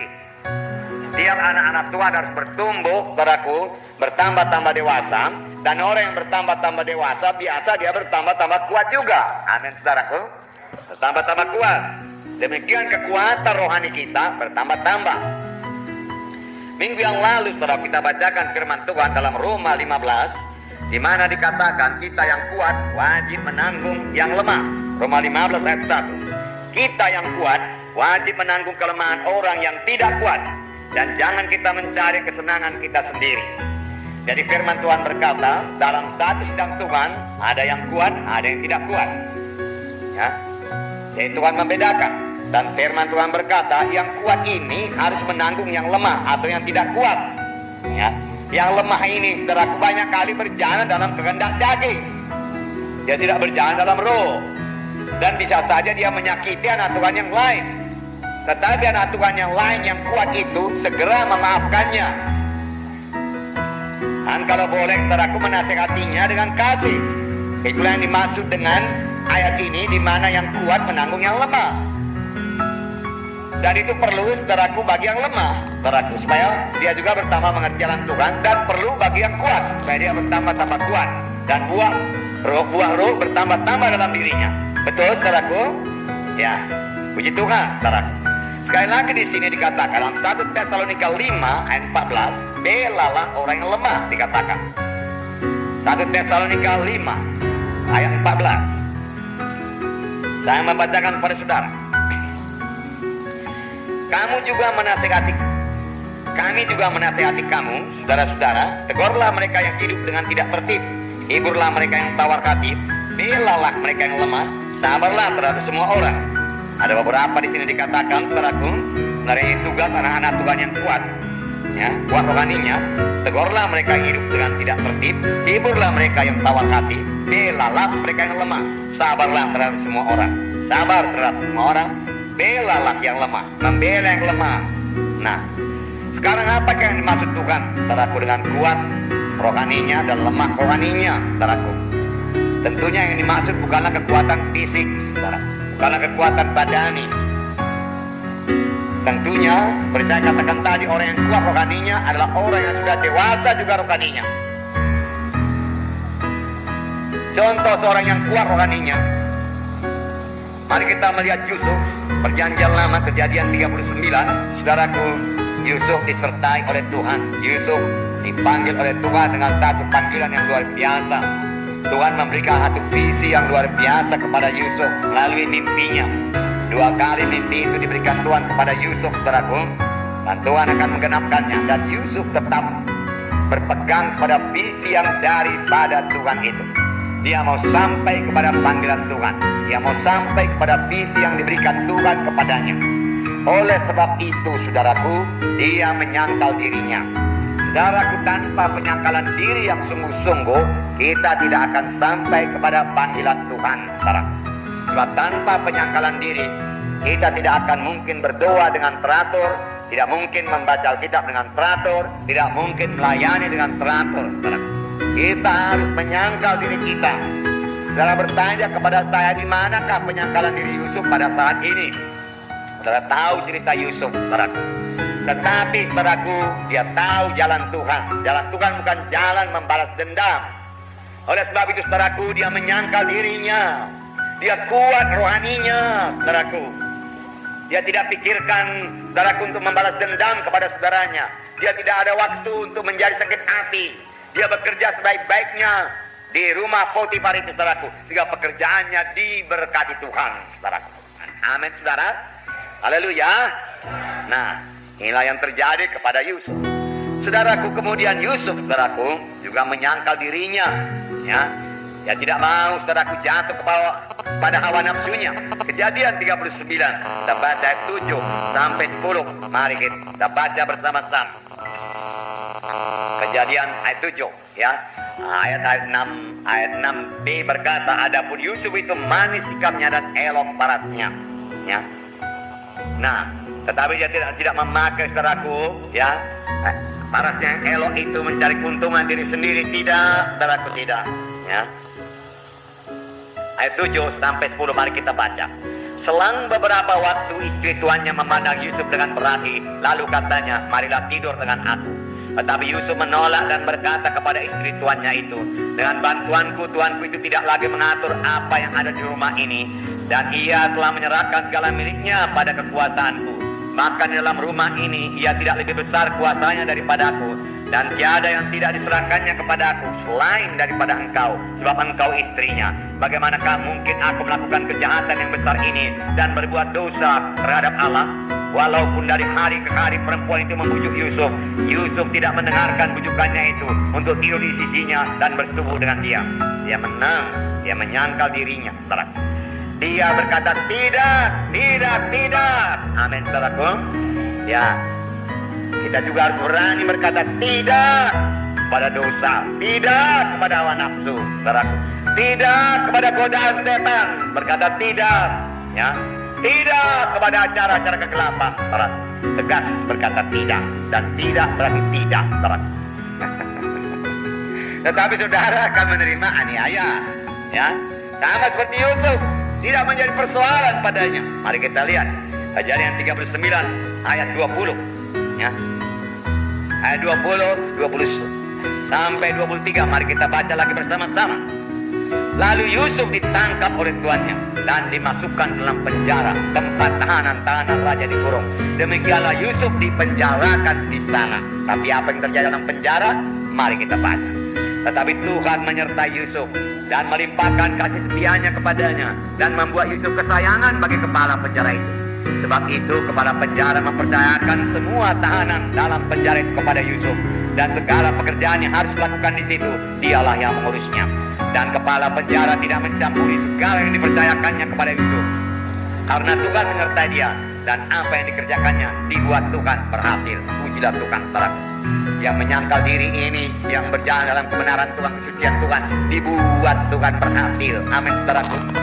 sedikit. Setiap anak-anak Tuhan harus bertumbuh, saudaraku, bertambah-tambah dewasa. Dan orang yang bertambah-tambah dewasa, biasa dia bertambah-tambah kuat juga. Amin, saudaraku. Bertambah-tambah kuat. Demikian kekuatan rohani kita bertambah-tambah. Minggu yang lalu, saudara, kita bacakan firman Tuhan dalam Roma 15, di mana dikatakan kita yang kuat wajib menanggung yang lemah. Roma 15 ayat 1. Kita yang kuat wajib menanggung kelemahan orang yang tidak kuat. Dan jangan kita mencari kesenangan kita sendiri. Jadi firman Tuhan berkata, dalam satu sidang Tuhan ada yang kuat, ada yang tidak kuat. Ya. Jadi Tuhan membedakan. Dan firman Tuhan berkata, yang kuat ini harus menanggung yang lemah atau yang tidak kuat. Ya. Yang lemah ini, saudaraku, banyak kali berjalan dalam kehendak daging. Dia tidak berjalan dalam roh. Dan bisa saja dia menyakiti anak Tuhan yang lain. Tetapi anak Tuhan yang lain yang kuat itu segera memaafkannya. Dan kalau boleh, saudaraku, menasihatinya dengan kasih. Itulah yang dimaksud dengan ayat ini, di mana yang kuat menanggung yang lemah. Dan itu perlu, saudaraku, bagi yang lemah, saudaraku, supaya dia juga bertambah mengerti jalan Tuhan. Dan perlu bagi yang kuat, supaya dia bertambah-tambah kuat. Dan buah roh bertambah-tambah dalam dirinya. Betul, saudaraku? Ya, puji Tuhan, saudaraku. Sekali lagi di sini dikatakan dalam 1 Tesalonika 5 ayat 14, belalah orang yang lemah, dikatakan. 1 Tesalonika 5 ayat 14. Saya membacakan kepada saudara. Kami juga menasihati kamu, saudara-saudara, tegurlah mereka yang hidup dengan tidak tertib, hiburlah mereka yang tawar hati, belalah mereka yang lemah, sabarlah terhadap semua orang. Ada beberapa di sini dikatakan, saudaraku, dari tugas anak-anak Tuhan yang kuat, ya, kuat rohaninya. Tegurlah mereka yang hidup dengan tidak tertib, hiburlah mereka yang tawar hati, belalah mereka yang lemah, sabarlah terhadap semua orang. Sabar terhadap semua orang, belalah yang lemah, membela yang lemah. Nah, sekarang apakah yang dimaksud Tuhan, saudaraku, dengan kuat rohaninya dan lemah rohaninya, saudaraku? Tentunya yang dimaksud bukanlah kekuatan fisik, saudaraku, bukanlah kekuatan badani. Tentunya, seperti saya katakan tadi, orang yang kuat rohaninya adalah orang yang sudah dewasa juga rohaninya. Contoh seorang yang kuat rohaninya, mari kita melihat Yusuf, Perjanjian Lama, Kejadian 39. Saudaraku, Yusuf disertai oleh Tuhan. Yusuf dipanggil oleh Tuhan dengan satu panggilan yang luar biasa. Tuhan memberikan satu visi yang luar biasa kepada Yusuf melalui mimpinya. 2 kali mimpi itu diberikan Tuhan kepada Yusuf, saudaraku, dan Tuhan akan menggenapkannya. Dan Yusuf tetap berpegang pada visi yang daripada Tuhan itu. Dia mau sampai kepada panggilan Tuhan. Dia mau sampai kepada visi yang diberikan Tuhan kepadanya. Oleh sebab itu, saudaraku, dia menyangkal dirinya. Saudaraku, tanpa penyangkalan diri yang sungguh-sungguh, kita tidak akan sampai kepada panggilan Tuhan, saudaraku. Sebab tanpa penyangkalan diri, kita tidak akan mungkin berdoa dengan teratur, tidak mungkin membaca Alkitab dengan teratur, tidak mungkin melayani dengan teratur, saudaraku. Kita harus menyangkal diri kita. Saudara bertanya kepada saya, di manakah penyangkalan diri Yusuf pada saat ini? Saudara tahu cerita Yusuf, saudaraku. Tetapi, saudaraku, dia tahu jalan Tuhan. Jalan Tuhan bukan jalan membalas dendam. Oleh sebab itu, saudaraku, dia menyangkal dirinya. Dia kuat rohaninya, saudaraku. Dia tidak pikirkan, saudaraku, untuk membalas dendam kepada saudaranya. Dia tidak ada waktu untuk menjadi sakit hati. Dia bekerja sebaik-baiknya di rumah Potifar itu, saudaraku, sehingga pekerjaannya diberkati Tuhan, saudaraku. Amin, saudara. Haleluya. Nah, inilah yang terjadi kepada Yusuf. Saudaraku, kemudian Yusuf, saudaraku, juga menyangkal dirinya, ya. Dia tidak mau, saudaraku, jatuh pada hawa nafsunya. Kejadian 39, kita baca ayat 7 sampai 10. Mari kita baca bersama-sama. Kejadian ayat 7, ya. Ayat 6b berkata, adapun Yusuf itu manis sikapnya dan elok parasnya, ya. Nah, tetapi dia tidak memakai, saudaraku, ya, parasnya yang elok itu mencari keuntungan diri sendiri, tidak, saudaraku, tidak, ya. Ayat 7 sampai 10 mari kita baca. Selang beberapa waktu istri tuannya memandang Yusuf dengan perhati, lalu katanya, marilah tidur dengan aku. Tetapi Yusuf menolak dan berkata kepada istri tuannya itu, dengan bantuanku tuanku itu tidak lagi mengatur apa yang ada di rumah ini, dan ia telah menyerahkan segala miliknya pada kekuasaanku. Maka di dalam rumah ini ia tidak lebih besar kuasanya daripadaku, dan tiada yang tidak diserahkannya kepadaku selain daripada engkau, sebab engkau istrinya. Bagaimanakah mungkin aku melakukan kejahatan yang besar ini dan berbuat dosa terhadap Allah? Walaupun dari hari ke hari perempuan itu membujuk Yusuf, Yusuf tidak mendengarkan bujukannya itu untuk tidur di sisinya dan bersetubuh dengan dia. Dia menang, dia menyangkal dirinya. Dia berkata, tidak, tidak, tidak. Amin, saudaraku. Ya, kita juga harus berani berkata tidak kepada dosa, tidak kepada hawa nafsu, saudaraku. Tidak kepada godaan setan, berkata tidak, ya. Tidak kepada acara-acara kegelapan, saudaraku. Tegas berkata tidak, dan tidak berarti tidak, saudaraku. Tetapi saudara akan menerima aniaya, ya. Sama seperti Yusuf, tidak menjadi persoalan padanya. Mari kita lihat Kejadian 39 ayat 20, ya. Ayat 20, 20 sampai 23. Mari kita baca lagi bersama-sama. Lalu Yusuf ditangkap oleh tuannya dan dimasukkan dalam penjara, tempat tahanan raja dikurung. Demikianlah Yusuf dipenjarakan di sana. Tapi apa yang terjadi dalam penjara? Mari kita baca. Tetapi Tuhan menyertai Yusuf dan melimpahkan kasih setianya kepadanya dan membuat Yusuf kesayangan bagi kepala penjara itu. Sebab itu kepala penjara mempercayakan semua tahanan dalam penjara itu kepada Yusuf, dan segala pekerjaan yang harus dilakukan di situ dialah yang mengurusnya. Dan kepala penjara tidak mencampuri segala yang dipercayakannya kepada Yusuf, karena Tuhan menyertai dia, dan apa yang dikerjakannya dibuat Tuhan berhasil. Pujilah Tuhan, saudaraku. Yang menyangkal diri ini, yang berjalan dalam kebenaran Tuhan, kesucian Tuhan, dibuat Tuhan berhasil. Amin, saudaraku.